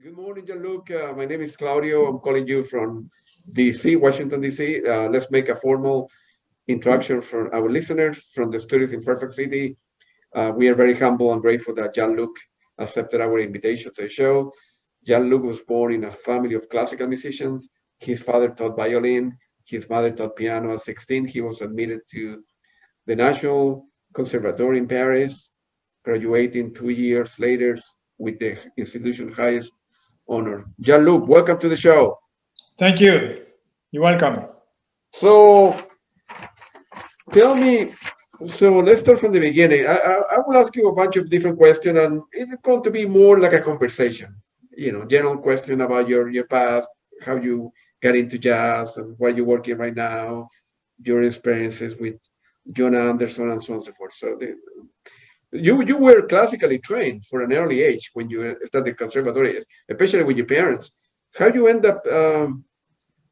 Good morning, Jean Luc. My name is Claudio. I'm calling you from DC, Washington, DC. Let's make a formal introduction for our listeners from the studios in Fairfax City. We are very humble and grateful that Jean Luc accepted our invitation to the show. Jean Luc was born in a family of classical musicians. His father taught violin, his mother taught piano. At 16, he was admitted to the National Conservatoire in Paris, graduating 2 years later with the institution's highest honor. Jean Luc, welcome to the show. Thank you. You're welcome. So tell me, so let's start from the beginning. I will ask you a bunch of different questions, and it's going to be more like a conversation. General question about your past, how you got into jazz, and where you're working right now, your experiences with John Anderson, and so on and so forth. You were classically trained for an early age when you started conservatory, especially with your parents. How you end up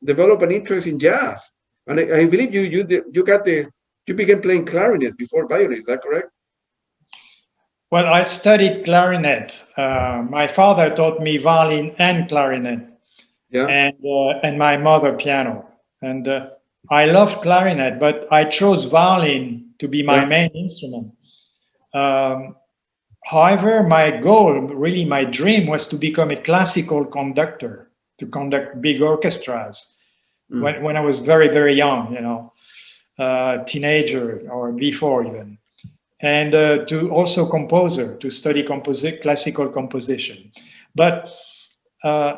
develop an interest in jazz? And I believe you began playing clarinet before violin. Is that correct? Well, I studied clarinet. My father taught me violin and clarinet, Yeah. and my mother piano. And I loved clarinet, but I chose violin to be my Yeah. main instrument. Um, However, my goal, really my dream, was to become a classical conductor, to conduct big orchestras Mm. when I was very, very young, teenager or before even. And to also composer, to study classical composition. But uh,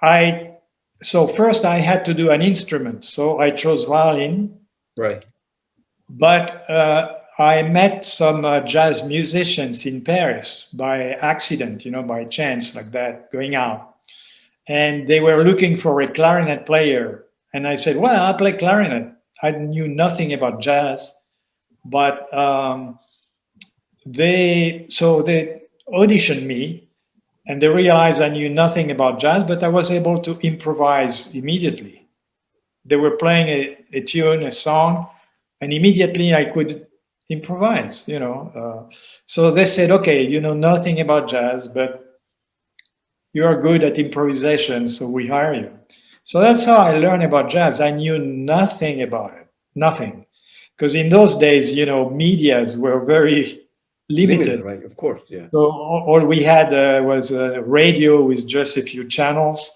I, so first I had to do an instrument. So I chose violin, Right. but I met some jazz musicians in Paris by accident, by chance like that, going out. And they were looking for a clarinet player. And I said, well, I play clarinet. I knew nothing about jazz, but they auditioned me, and they realized I knew nothing about jazz, but I was able to improvise immediately. They were playing a tune, a song, and immediately I could improvise. So they said, okay, you know nothing about jazz, but you are good at improvisation, so we hire you. So that's how I learned about jazz. I knew nothing about it, nothing. Because in those days, medias were very Limited, limited. right? Of course, yeah. So all we had was a radio with just a few channels.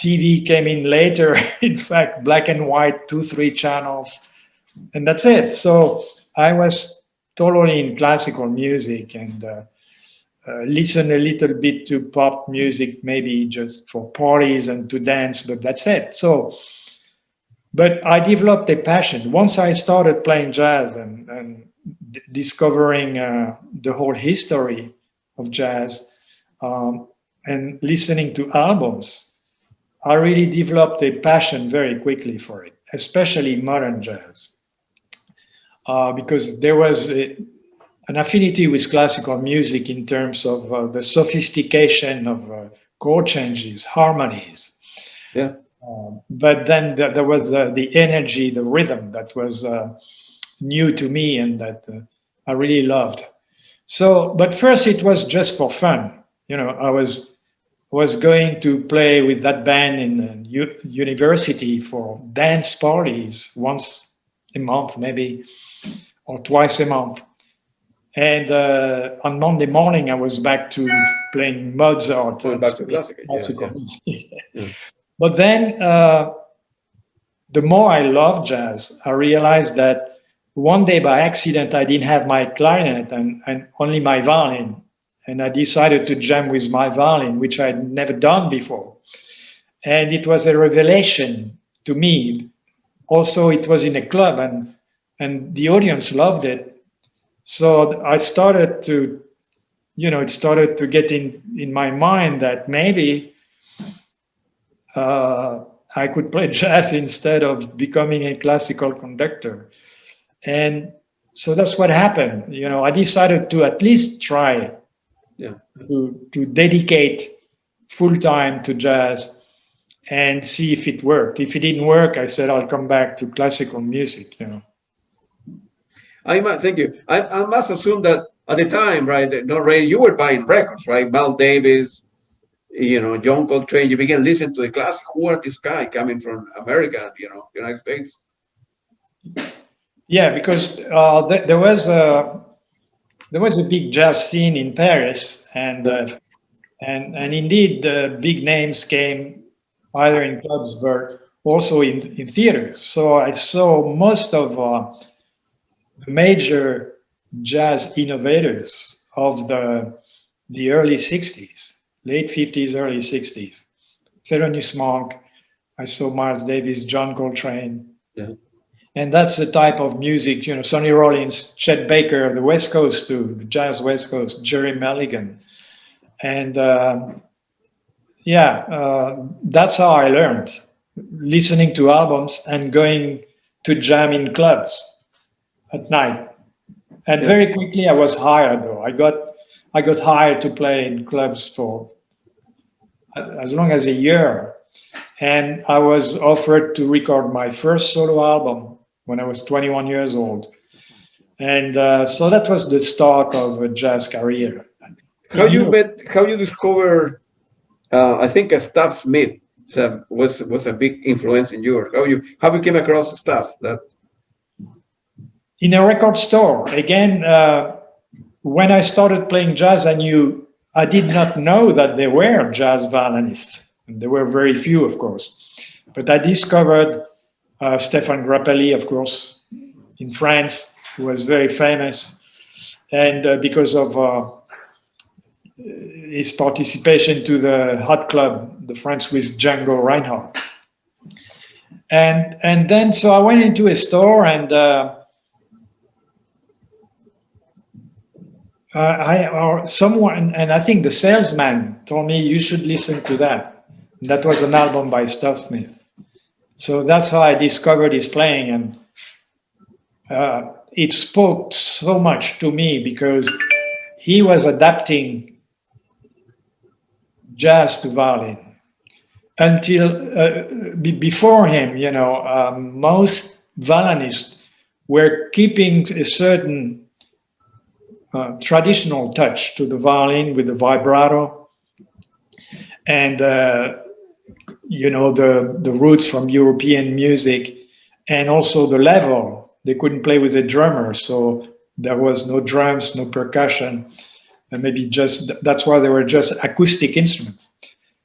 TV came in later, in fact, black and white, 2, 3 channels, and that's it. So I was totally in classical music and listen a little bit to pop music, maybe just for parties and to dance, but that's it. So, but I developed a passion once I started playing jazz and discovering the whole history of jazz and listening to albums. I really developed a passion very quickly for it, especially modern jazz, because there was an affinity with classical music in terms of the sophistication of chord changes, harmonies. Yeah. But then there was the energy, the rhythm that was new to me and that I really loved. So, but first it was just for fun. I was going to play with that band in university for dance parties once a month, maybe, or twice a month. And on Monday morning, I was back to playing Mozart Going and back to classical. Yeah, classical yeah. music. Yeah. But then, the more I loved jazz, I realized that one day by accident, I didn't have my clarinet and only my violin. And I decided to jam with my violin, which I'd never done before. And it was a revelation to me. Also, it was in a club and the audience loved it. So I started to, it started to get in my mind that maybe I could play jazz instead of becoming a classical conductor. And so that's what happened. I decided to at least try Yeah. to dedicate full time to jazz and see if it worked. If it didn't work, I said I'll come back to classical music. Thank you. I must assume that at the time, right, no radio, you were buying records, right? Miles Davis, John Coltrane, you begin listening to the classic. Who are this guy coming from America, United States? Yeah, because there was a big jazz scene in Paris, and indeed the big names came either in clubs but also in theaters. So I saw most of the major jazz innovators of the early 60s, late 50s, early 60s. Thelonious Monk, I saw Miles Davis, John Coltrane. Yeah. And that's the type of music, Sonny Rollins, Chet Baker of the West Coast too, the jazz West Coast, Jerry Mulligan. And that's how I learned, listening to albums and going to jam in clubs at night. And very quickly I was hired though. I got hired to play in clubs for as long as a year. And I was offered to record my first solo album when I was 21 years old. And so that was the start of a jazz career. How you discover, I think Staff Smith was a big influence in yours. How you came across stuff that? In a record store. Again, when I started playing jazz, I did not know that there were jazz violinists. And there were very few, of course. But I discovered Stéphane Grappelli, of course, in France, who was very famous. And because of his participation to the Hot Club, the French with Django Reinhardt. And then, so I went into a store and I think the salesman told me you should listen to that. And that was an album by Staff Smith. So that's how I discovered his playing, and it spoke so much to me because he was adapting jazz to violin. Until before him, most violinists were keeping a certain traditional touch to the violin with the vibrato and the roots from European music, and also the level. They couldn't play with a drummer, so there was no drums, no percussion, and maybe that's why they were just acoustic instruments.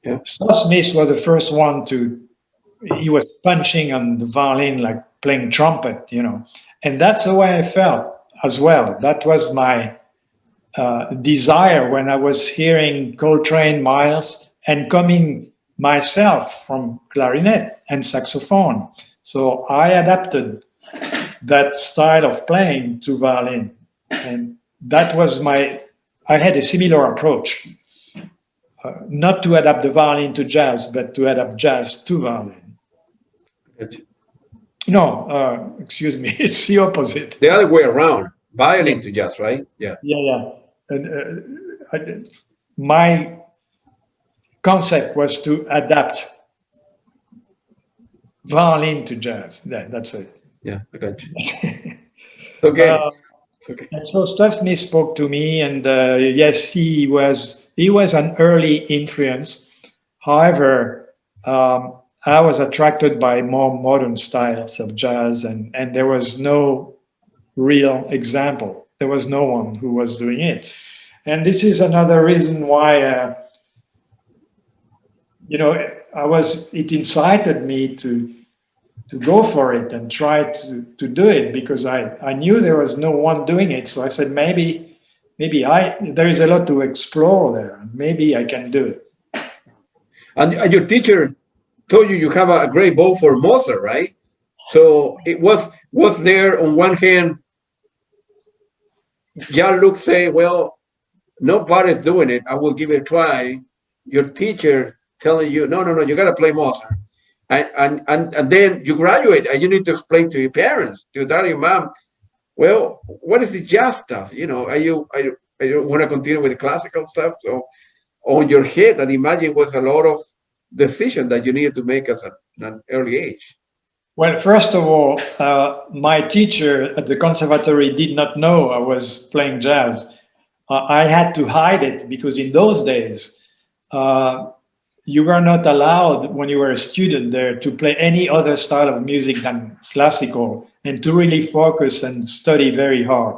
Yeah. Staff Smith was the first one he was punching on the violin like playing trumpet, and that's the way I felt as well. That was my desire when I was hearing Coltrane, Miles, and coming myself from clarinet and saxophone. So I adapted that style of playing to violin. And that was I had a similar approach. Not to adapt the violin to jazz, but to adapt jazz to violin. Gotcha. No, excuse me, it's the opposite. The other way around, violin to jazz, right? Yeah. Yeah. And, my concept was to adapt violin to jazz. That's it. Yeah, I got you. Okay. Okay. And so Staff Smith spoke to me, and yes, he was an early influence. However, I was attracted by more modern styles of jazz, and there was no real example. There was no one who was doing it. And this is another reason why, it incited me to go for it and try to do it, because I knew there was no one doing it. So I said, maybe there is a lot to explore there. Maybe I can do it. And your teacher told you have a great bow for Mozart, right? So it was there on one hand, Jean Luc say, well, nobody's doing it, I will give it a try. Your teacher telling you, no, you got to play Mozart. And then you graduate and you need to explain to your parents, to your dad, your mom, well, what is the jazz stuff? Are you want to continue with the classical stuff? So on your head, and imagine was a lot of decision that you needed to make at an early age. Well, first of all, my teacher at the Conservatoire did not know I was playing jazz. I had to hide it because in those days, you were not allowed when you were a student there to play any other style of music than classical and to really focus and study very hard.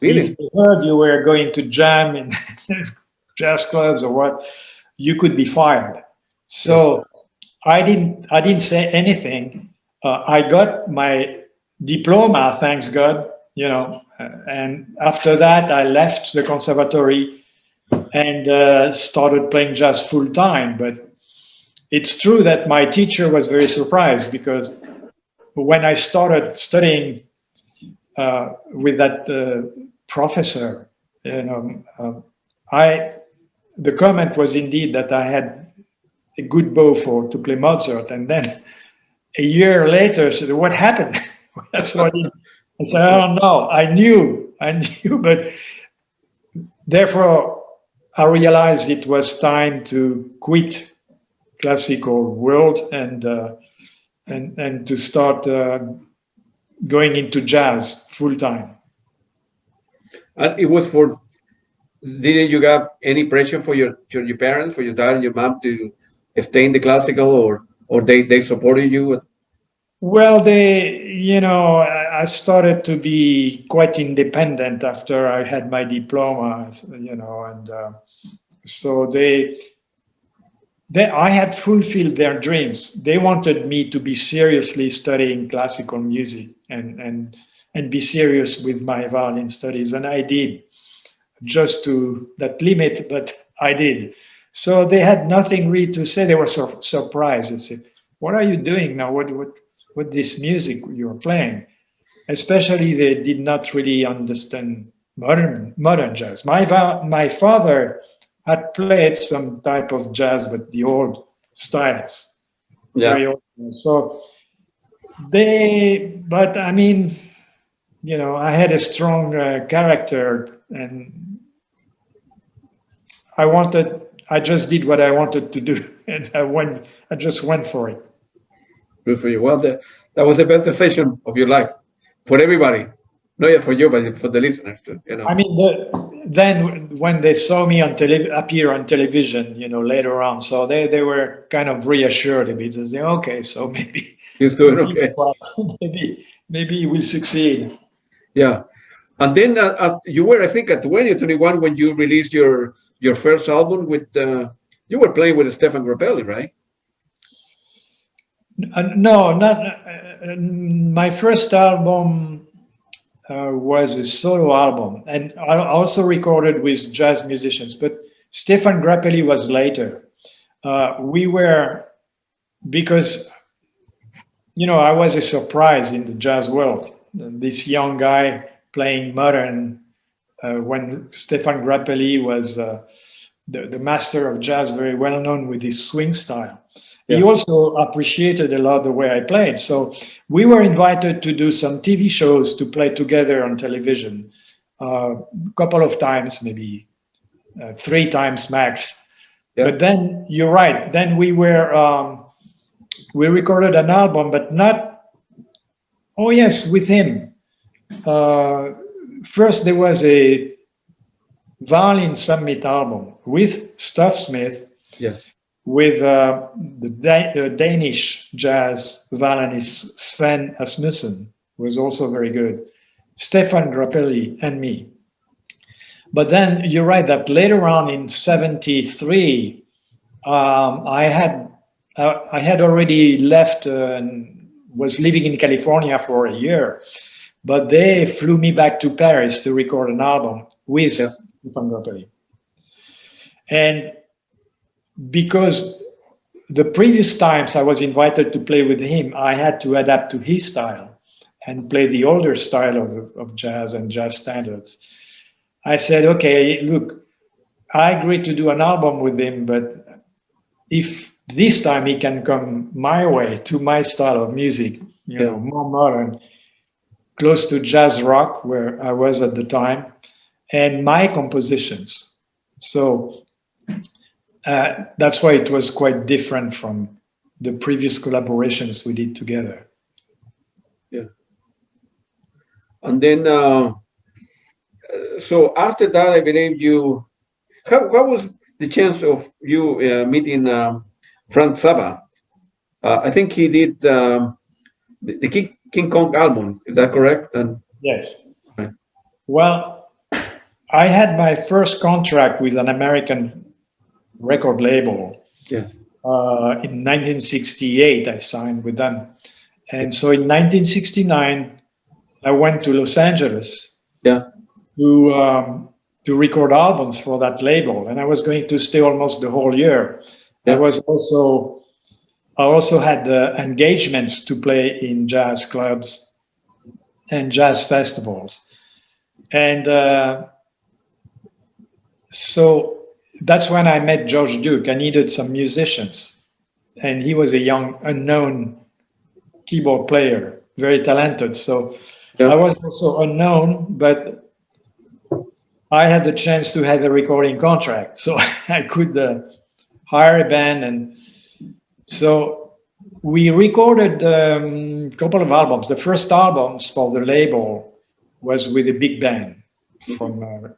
Really? If you heard you were going to jam in jazz clubs or what, you could be fired. So I didn't say anything. I got my diploma, thanks God, and after that I left the conservatory and started playing jazz full time. But it's true that my teacher was very surprised, because when I started studying with that professor, the comment was indeed that I had a good bow to play Mozart, and then a year later, I said, "What happened?" That's what I said. "I don't know. I knew, but therefore I realized it was time to quit classical world and to start going into jazz full time." And it was for, didn't you have any pressure for your parents, for your dad and your mom to stay in the classical, or they supported you? Well, I started to be quite independent after I had my diploma, and so I had fulfilled their dreams. They wanted me to be seriously studying classical music and be serious with my violin studies, and I did, just to that limit, but I did. So they had nothing really to say. They were surprised. They said, "What are you doing now? What this music you're playing?" Especially they did not really understand modern jazz. My father had played some type of jazz, but the old styles, very old. So but I mean, I had a strong character, and I just did what I wanted to do, and I just went for it. Good for you. Well, that was the best decision of your life for everybody, not just for you, but for the listeners too. I mean, then when they saw me appear on television, later on, so they were kind of reassured a bit. They say, "Okay, so maybe he's doing okay. maybe he will succeed." Yeah, and then you were, I think, at 20 or 21 when you released your first album with. You were playing with Stefan Grappelli, right? No, not my first album. Was a solo album, and I also recorded with jazz musicians, but Stefan Grappelli was later. Because I was a surprise in the jazz world. This young guy playing modern, when Stefan Grappelli was the master of jazz, very well known with his swing style. Yeah. He also appreciated a lot the way I played. So we were invited to do some TV shows to play together on television, a couple of times, maybe 3 times max. Yeah. But then you're right. Then we recorded an album, but not. Oh yes, with him. First there was a Violin Summit album with Stuff Smith. Yeah. With the Danish jazz violinist Sven Asmussen, was also very good, Stefan Grappelli, and me. But then you're right that later on in '73, I had already left and was living in California for a year, but they flew me back to Paris to record an album with Stefan Grappelli. And because the previous times I was invited to play with him, I had to adapt to his style and play the older style of jazz and jazz standards. I said, "Okay, look, I agreed to do an album with him, but if this time he can come my way to my style of music, more modern, close to jazz rock, where I was at the time, and my compositions." So that's why it was quite different from the previous collaborations we did together. Yeah. And then, so after that, I believe how was the chance of you meeting Frank Zappa. I think he did the King Kong album. Is that correct? And Yes. right. Well, I had my first contract with an American record label. Yeah. In 1968, I signed with them. And so in 1969, I went to Los Angeles Yeah. to record albums for that label. And I was going to stay almost the whole year. Yeah. I also had engagements to play in jazz clubs and jazz festivals. And so that's when I met George Duke. I needed some musicians. And he was a young, unknown keyboard player, very talented. So Yeah. I was also unknown, but I had the chance to have a recording contract. So I could hire a band. And so we recorded a couple of albums. The first albums for the label was with a big band from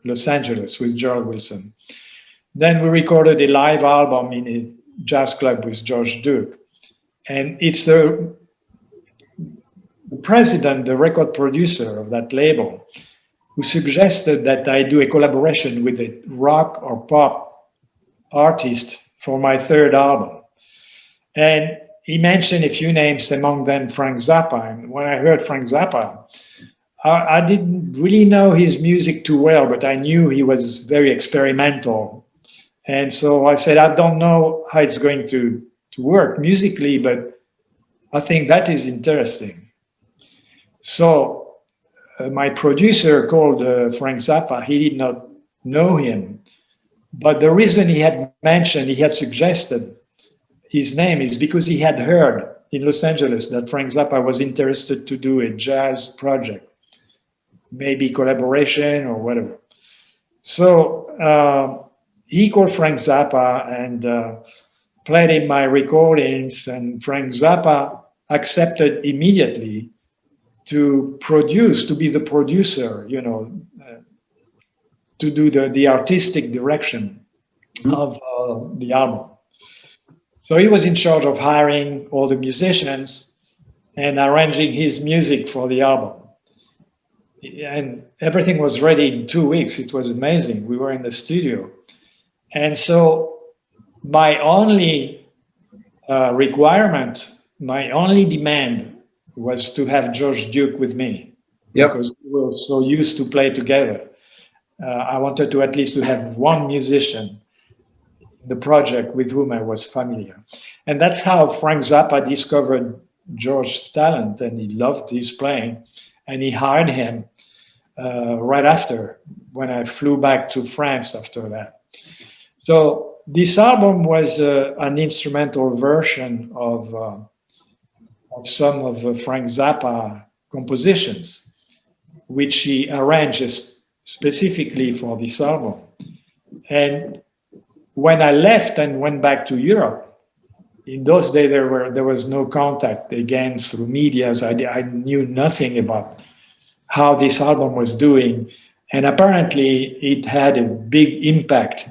Los Angeles with Gerald Wilson. Then we recorded a live album in a jazz club with George Duke. And it's the president, the record producer of that label, who suggested that I do a collaboration with a rock or pop artist for my third album. And he mentioned a few names, among them Frank Zappa. And when I heard Frank Zappa, I didn't really know his music too well, but I knew he was very experimental. And so I said, I don't know how it's going to work musically, but I think that is interesting. So my producer called Frank Zappa. He did not know him. But the reason he had suggested his name is because he had heard in Los Angeles that Frank Zappa was interested to do a jazz project, maybe collaboration or whatever. So he called Frank Zappa and played in my recordings, and Frank Zappa accepted immediately to be the producer, to do the artistic direction of the album. So he was in charge of hiring all the musicians and arranging his music for the album. And everything was ready in 2 weeks. It was amazing. We were in the studio. And so my only requirement, my only demand was to have George Duke with me. Yep. Because we were so used to play together. I wanted to at least to have one musician in the project with whom I was familiar. And that's how Frank Zappa discovered George's talent, and he loved his playing. And he hired him right after, when I flew back to France after that. So this album was an instrumental version of some of Frank Zappa compositions, which he arranged specifically for this album. And when I left and went back to Europe, in those days there was no contact again through medias. I knew nothing about how this album was doing, and apparently it had a big impact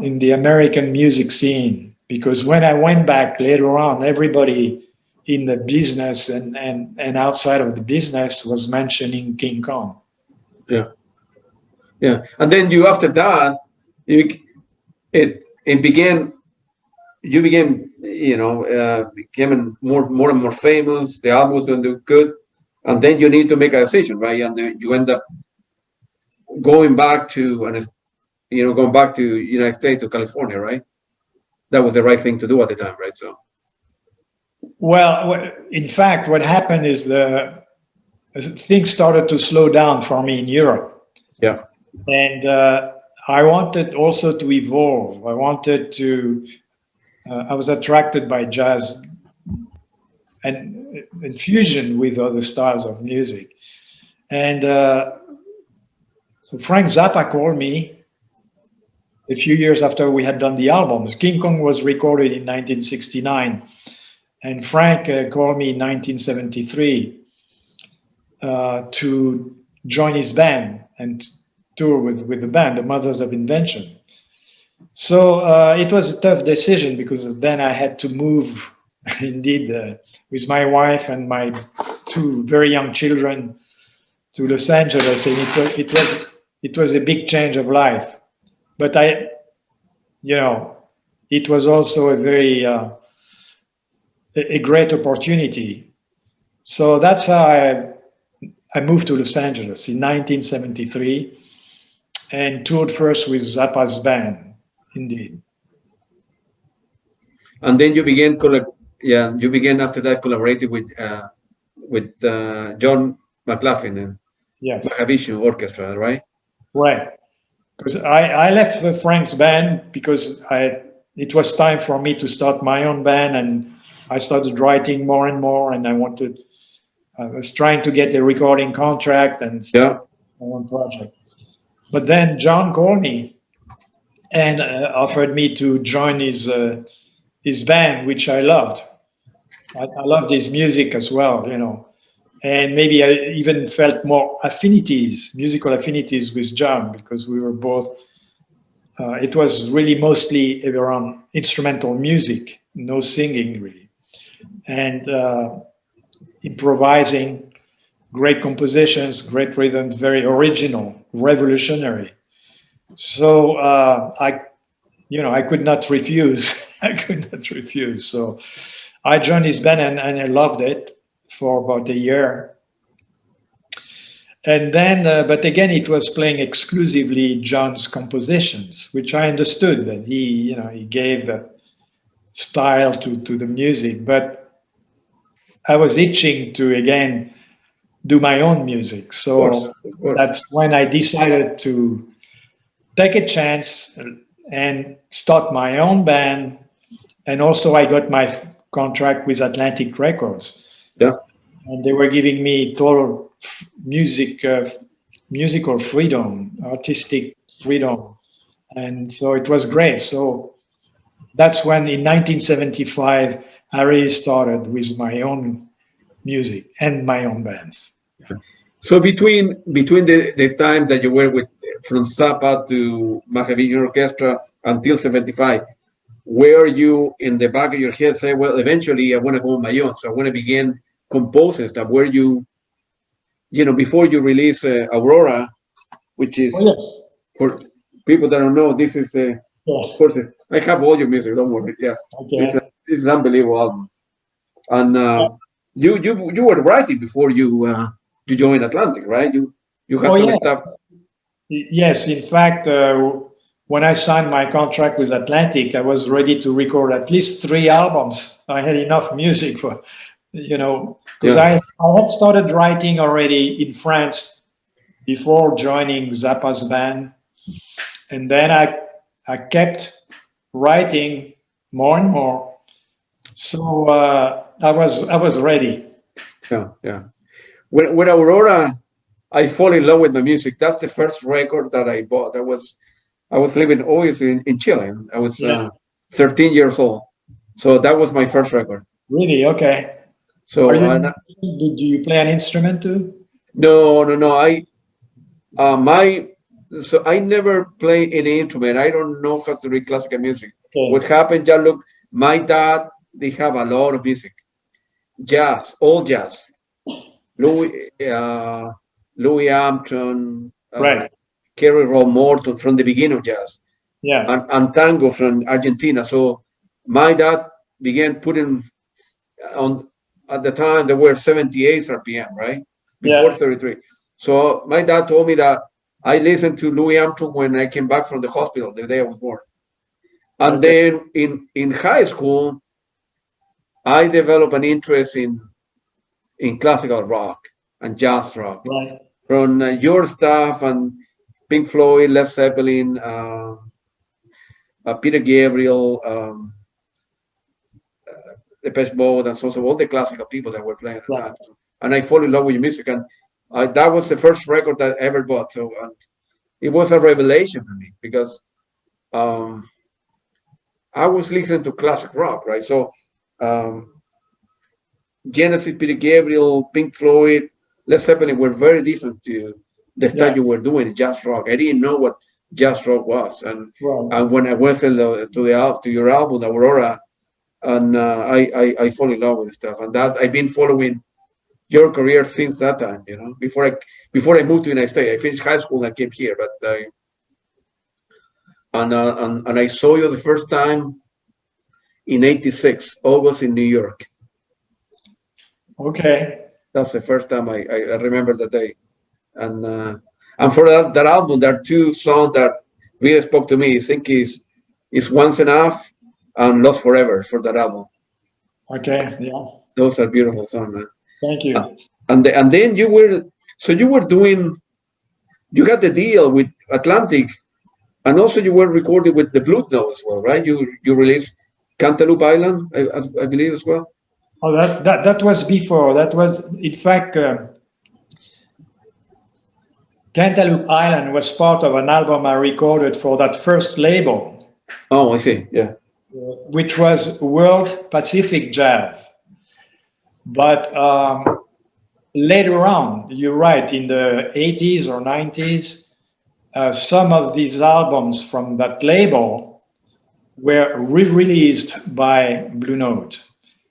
in the American music scene, because when I went back later on, everybody in the business and outside of the business was mentioning King Kong. Yeah. And then after that, you became more and more famous. The album was going to do good, and then you need to make a decision, right? And then you end up going back to United States, to California, right? That was the right thing to do at the time, right? So. Well, in fact, what happened is things started to slow down for me in Europe. Yeah. And I wanted also to evolve. I was attracted by jazz and fusion with other styles of music. And so Frank Zappa called me a few years after we had done the albums. King Kong was recorded in 1969. And Frank called me in 1973 to join his band and tour with the band, the Mothers of Invention. So it was a tough decision because then I had to move, indeed, with my wife and my two very young children to Los Angeles, and it was a big change of life. But it was also a very a great opportunity. So that's how I moved to Los Angeles in 1973 and toured first with Zappa's band, indeed. And then you began you began after that collaborating with John McLaughlin and Yes, Mahavishnu Orchestra, right? right. Because I left Frank's band because it was time for me to start my own band, and I started writing more and more, and I was trying to get a recording contract and Yeah. start my own project. But then John called me and offered me to join his band, which I loved. I loved his music as well, and maybe I even felt more musical affinities with John, because we were both. It was really mostly around instrumental music, no singing really, and improvising, great compositions, great rhythms, very original, revolutionary. So I could not refuse. I could not refuse. So I joined his band, and I loved it for about a year. And then, but again, it was playing exclusively John's compositions, which I understood that he gave the style to the music. But I was itching to again do my own music. So Of course. that's when I decided to take a chance and start my own band. And also, I got my contract with Atlantic Records. Yeah. And they were giving me total musical freedom, artistic freedom. And so it was great. So that's when in 1975, I really started with my own music and my own bands. So between the time that you were with from Zappa to Mahavishnu Orchestra until 75, were you in the back of your head say, well, eventually I want to go on my own, so I want to begin composing stuff? Were you, before you release Aurora, which is, for people that don't know, this is of course, I have all your music, don't worry. Yeah, Okay. This is an unbelievable album. And you were writing before you joined Atlantic, right? You have some stuff. Yes, in fact, when I signed my contract with Atlantic, I was ready to record at least 3 albums. I had enough music for, because I had started writing already in France before joining Zappa's band. And then I kept writing more and more. So I was ready. Yeah. When Aurora, I fall in love with the music. That's the first record that I bought. I was living always in Chile. I was 13 years old, so that was my first record. Really? Okay. So do you play an instrument too? No. So I never play any instrument. I don't know how to read classical music. Okay. What happened, Jean Luc? My dad, they have a lot of music, jazz, all jazz. Louis Armstrong, right. Kerry Roll Morton from the beginning of jazz, and tango from Argentina. So my dad began putting on, at the time there were 78 RPM, right? Before 33. So my dad told me that I listened to Louis Armstrong when I came back from the hospital the day I was born. And then in high school, I developed an interest in classical rock and jazz rock. Right. From your stuff and Pink Floyd, Led Zeppelin, Peter Gabriel, Depeche Mode, and so all the classical people that were playing at the time. And I fall in love with your music, and that was the first record that I ever bought. So it was a revelation for me because I was listening to classic rock, right? So Genesis, Peter Gabriel, Pink Floyd, Led Zeppelin were very different to the style you were doing in jazz rock. I didn't know jazz rock was. Well, And when I went to your album, Aurora, and I fall in love with the stuff. And that I've been following your career since that time. You know, before I moved to the United States, I finished high school and came here. But and I saw you the first time in '86, August in New York. okay. That's the first time I remember that day. And for that album, there are two songs that really spoke to me. I think is Once Enough and Lost Forever for that album. Okay. Yeah. Those are beautiful songs, man. Thank you. And then you were doing, you got the deal with Atlantic, and also you were recording with the Blue Note as well, right? You released Cantaloupe Island, I believe, as well. Oh, that was before. That was, in fact, Cantaloupe Island was part of an album I recorded for that first label, Oh, I see. Yeah. which was World Pacific Jazz. But later on, you're right, in the 80s or 90s, some of these albums from that label were re-released by Blue Note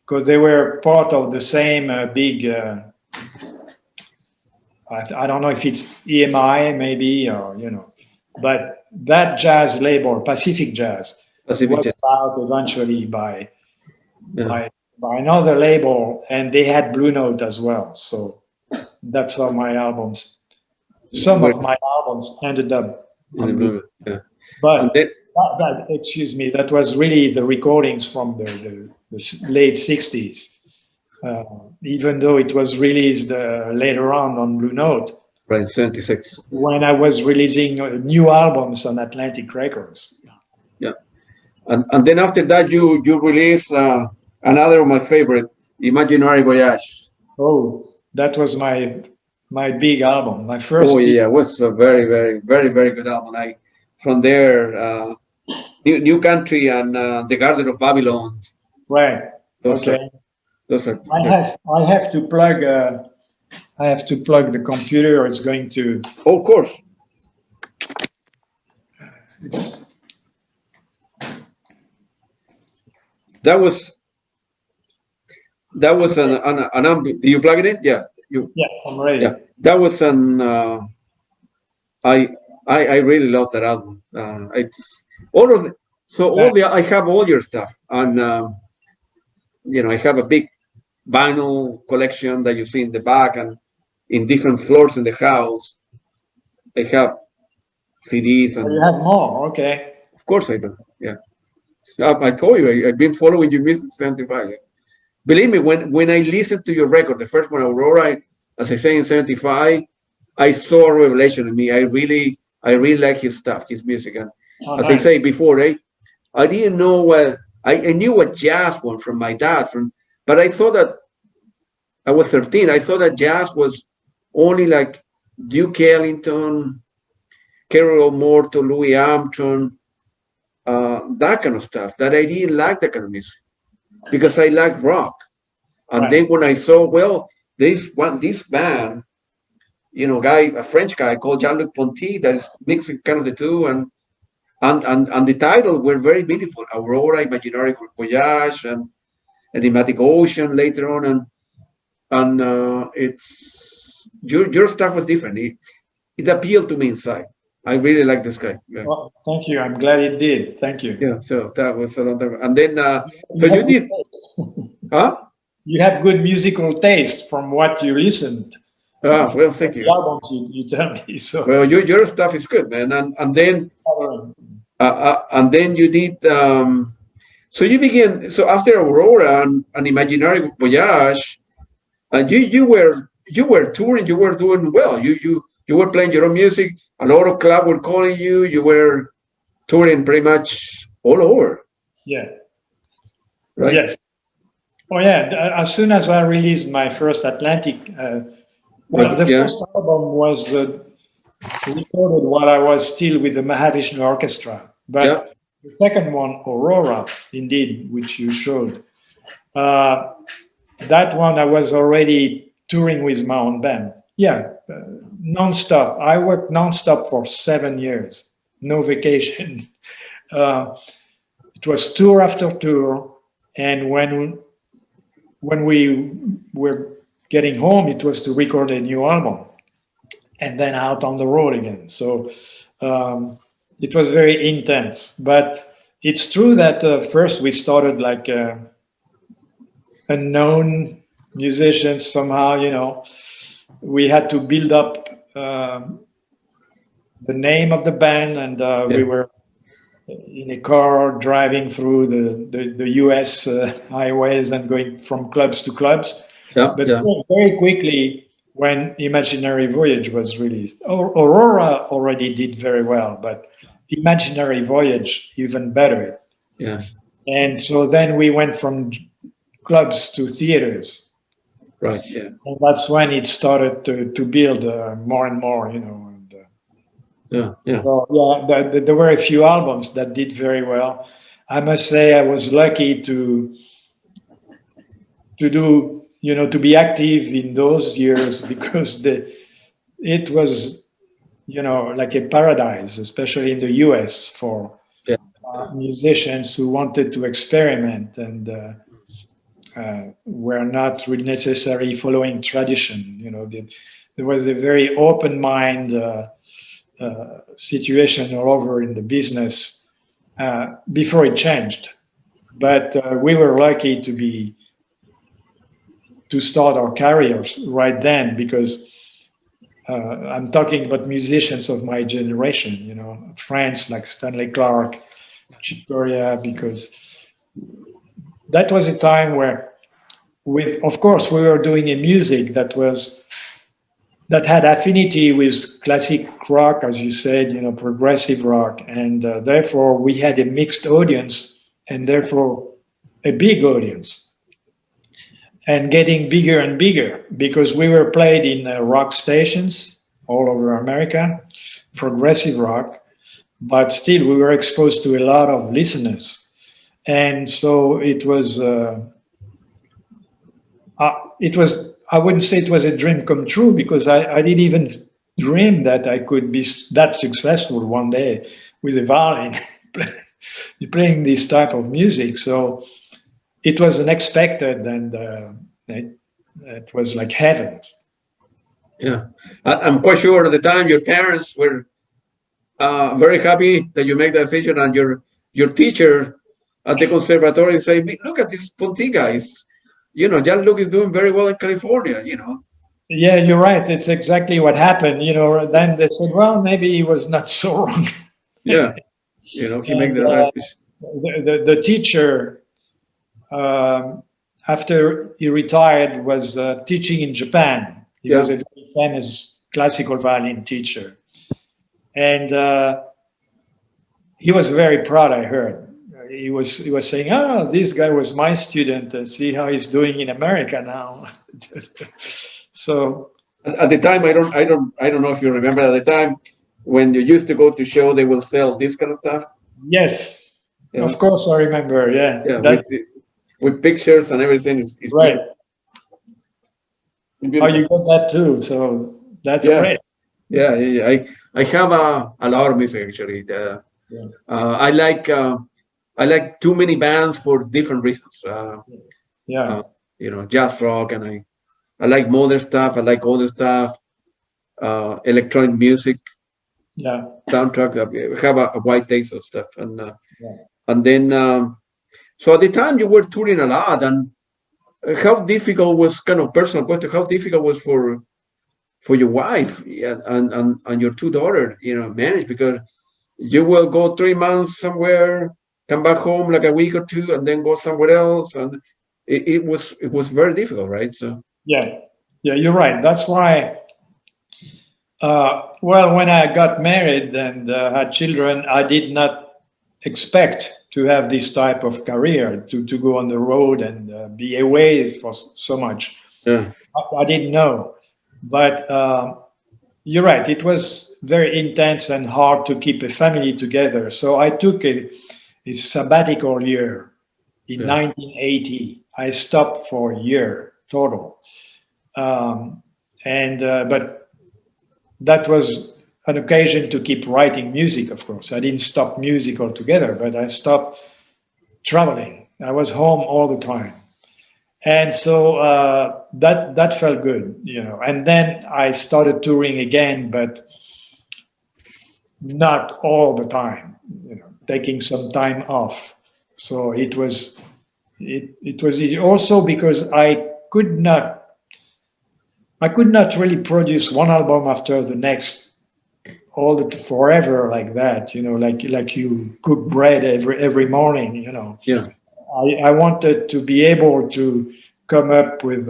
because they were part of the same big, I don't know if it's EMI maybe, or, you know, but that jazz label, Pacific Jazz, was bought eventually by another label, and they had Blue Note as well. So that's how some of my albums ended up on Blue Note. Yeah. But excuse me, that was really the recordings from the late 60s. Even though it was released later on Blue Note. Right, 76. When I was releasing new albums on Atlantic Records. Yeah. And then after that, you released another of my favorite, Imaginary Voyage. Oh, that was my big album, my first. Oh yeah, it was a very, very, very, very good album. From there, New Country and The Garden of Babylon. Right. Those okay. I have to plug. I have to plug the computer, or it's going to. Oh, of course. That was an do you plug it in? Yeah. Yeah, I'm ready. Yeah, that was an. I really love that album. It's all of the, so all the I have all your stuff, and you know, I have a big vinyl collection that you see in the back and in different floors in the house. I have CDs and. You have more, okay. Of course I do. Yeah, I told you I've been following your music since '75. Believe me, when I listened to your record, the first one, Aurora, as I say in '75, I saw a revelation in me. I really like his stuff, his music, and as I say before, I didn't know what I knew what jazz was from my dad, but I thought that I was 13. I thought that jazz was only like Duke Ellington, Carol Morton, Louis Armstrong, that kind of stuff. That I didn't like that kind of music because I like rock. And then when I saw, well, this band, you know, a French guy called Jean Luc Ponty that is mixing kind of the two, and the titles were very beautiful. Aurora, Imaginary Voyage, and Enigmatic Ocean later on, and it's your stuff was different. It appealed to me inside. I really like this guy. Yeah. Well, thank you. I'm glad it did. Thank you. Yeah. So that was a long time. And then, but you did, huh? You have good musical taste from what you listened. Ah, well, thank you. The albums you tell me. So. Well, your stuff is good, man. And then you did. So you began. So after Aurora and Imaginary Voyage, you were touring. You were doing well. You were playing your own music. A lot of clubs were calling you. You were touring pretty much all over. Yeah. Right. Yes. Oh yeah. As soon as I released my first Atlantic. First album was recorded while I was still with the Mahavishnu Orchestra. But the second one, Aurora, indeed, which you showed, that one I was already touring with my own band. Yeah, non-stop. I worked non-stop for 7 years. no vacation. It was tour after tour, and when we were getting home, it was to record a new album, and then out on the road again. So it was very intense. But it's true that first we started like unknown musicians somehow. You know, we had to build up the name of the band, and we were in a car driving through the US highways and going from clubs to clubs. Yeah, But yeah, very quickly, when Imaginary Voyage was released, Aurora already did very well, but Imaginary Voyage even better. yeah. And so then we went from clubs to theaters. Right. Yeah. And that's when it started to build more and more, you know. And, Yeah. Yeah. so yeah, there were a few albums that did very well. I must say I was lucky to do, you know, to be active in those years because it was, you know, like a paradise, especially in the US for Yeah. musicians who wanted to experiment and were not really necessarily following tradition. You know, there was a very open mind situation all over in the business before it changed. But we were lucky to start our careers right then because I'm talking about musicians of my generation, you know, friends like Stanley Clarke, Supérieur, because that was a time where, of course, we were doing a music that had affinity with classic rock, as you said, you know, progressive rock, and therefore we had a mixed audience, and therefore a big audience. And getting bigger and bigger because we were played in rock stations all over America, progressive rock, but still we were exposed to a lot of listeners. And so it was, I wouldn't say it was a dream come true because I didn't even dream that I could be that successful one day with a violin playing this type of music. So it was unexpected and it was like heaven. Yeah. I'm quite sure at the time your parents were very happy that you make that decision, and your teacher at the conservatory say, "Look at this Ponty guy. You know, Jean Luc is doing very well in California. You know." Yeah, you're right. It's exactly what happened. You know, then they said, well, maybe he was not so wrong. Yeah. You know, he made And the right decision. the teacher, after he retired, was teaching in Japan. He was a very famous classical violin teacher. And he was very proud, I heard. He was saying, "Oh, this guy was my student. See how he's doing in America now." So At the time, I don't know if you remember. At the time, when you used to go to show, they will sell this kind of stuff. yes, Yeah. of course I remember. Yeah, Yeah, with pictures and everything. Is right. beautiful. Oh, you got that too. So that's Yeah. great. Yeah, yeah, yeah. I have a lot of music actually. I like too many bands for different reasons. Yeah, You know, jazz rock, and I like modern stuff. I like older stuff. Electronic music, yeah, soundtrack. I have a wide taste of stuff, yeah. and then so at the time you were touring a lot, and how difficult was, kind of personal question, how difficult was for your wife and your two daughters, you know, manage, because you will go 3 months somewhere, come back home like a week or two, and then go somewhere else, and it was very difficult, right? So Yeah, yeah, you're right. That's why. Well, when I got married and had children, I did not expect to have this type of career to go on the road and be away for so much. yeah, I didn't know, but you're right. It was very intense and hard to keep a family together. So I took a sabbatical year in 1980. I stopped for a year total, and but that was an occasion to keep writing music, of course. I didn't stop music altogether, but I stopped traveling. I was home all the time. And so that felt good, you know. And then I started touring again, but not all the time, you know, taking some time off. So it was easy. Also because I could not really produce one album after the next forever like that, you know, like you cook bread every morning, you know. Yeah. I wanted to be able to come up with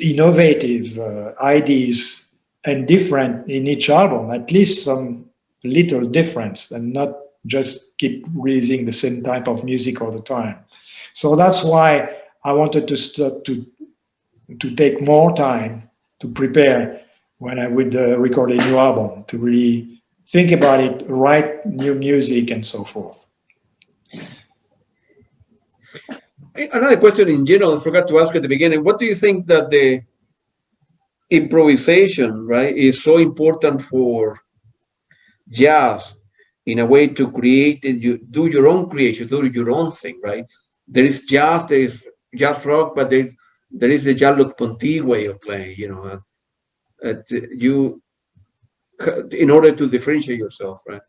innovative ideas and different in each album, at least some little difference, and not just keep releasing the same type of music all the time. So that's why I wanted to start to take more time to prepare when I would record a new album, to really think about it, write new music, and so forth. Another question in general, I forgot to ask at the beginning. What do you think that the improvisation, right, is so important for jazz in a way to create and you do your own creation, do your own thing, right? There is jazz, there is jazz rock, but there is the Jean Luc Ponty way of playing, you know, you in order to differentiate yourself, right?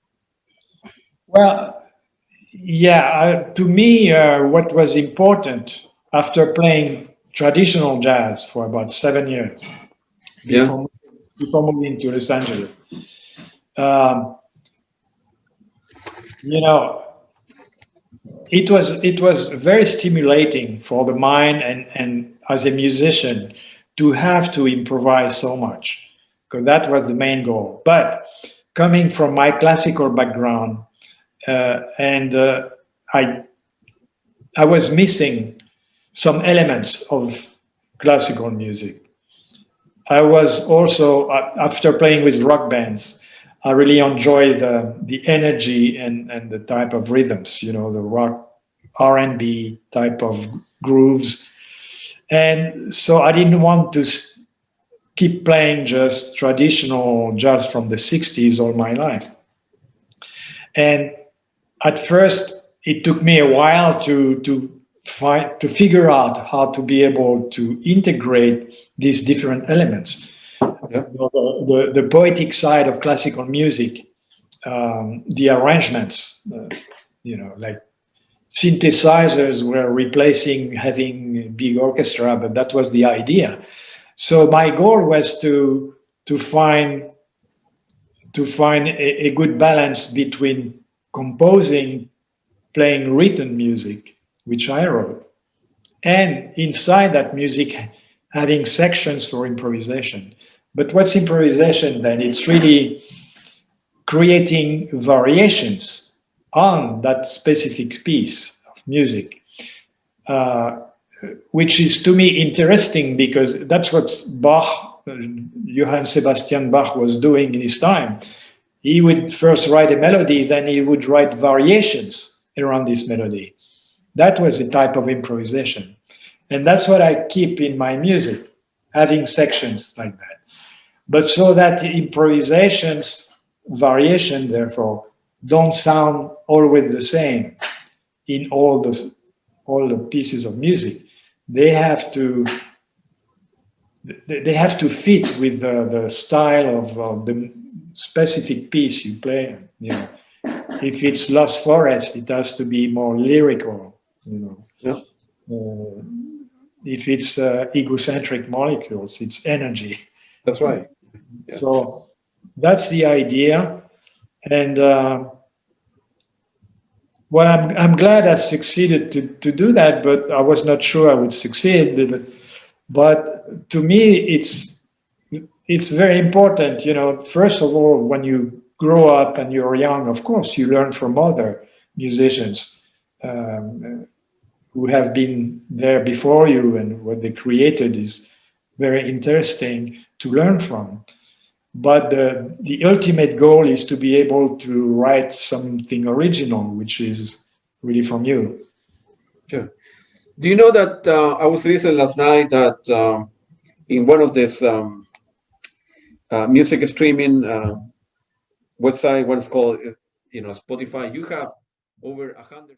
Well, yeah, to me, what was important after playing traditional jazz for about 7 years Yeah. before moving to Los Angeles, you know, it was very stimulating for the mind and as a musician to have to improvise so much, because that was the main goal. But coming from my classical background, I was missing some elements of classical music. I was also, after playing with rock bands, I really enjoy the energy and the type of rhythms, you know, the rock R&B type of grooves. And so I didn't want to keep playing just traditional jazz from the 60s all my life. And at first, it took me a while to figure out how to be able to integrate these different elements. Yeah. The poetic side of classical music, the arrangements, you know, like synthesizers were replacing having a big orchestra, but that was the idea. So my goal was to find a good balance between composing, playing written music, which I wrote, and inside that music having sections for improvisation. But what's improvisation then? It's really creating variations on that specific piece of music, which is to me interesting because that's what Bach, Johann Sebastian Bach, was doing in his time. He would first write a melody, then he would write variations around this melody. That was a type of improvisation. And that's what I keep in my music, having sections like that. But so that improvisations, variation, therefore, don't sound always the same in all the pieces of music. They have to fit with the style of the specific piece you play. You know, if it's Lost Forest, it has to be more lyrical. You know, Yeah. If it's egocentric molecules, it's energy. That's right. Yeah. So that's the idea, and well, I'm glad I succeeded to do that, but I was not sure I would succeed. But to me, it's very important. You know, first of all, when you grow up and you're young, of course, you learn from other musicians who have been there before you, and what they created is very interesting to learn from. But the ultimate goal is to be able to write something original, which is really from you. Sure. Do you know that I was listening last night that in one of these music streaming website, what is called, Spotify. You have over 100.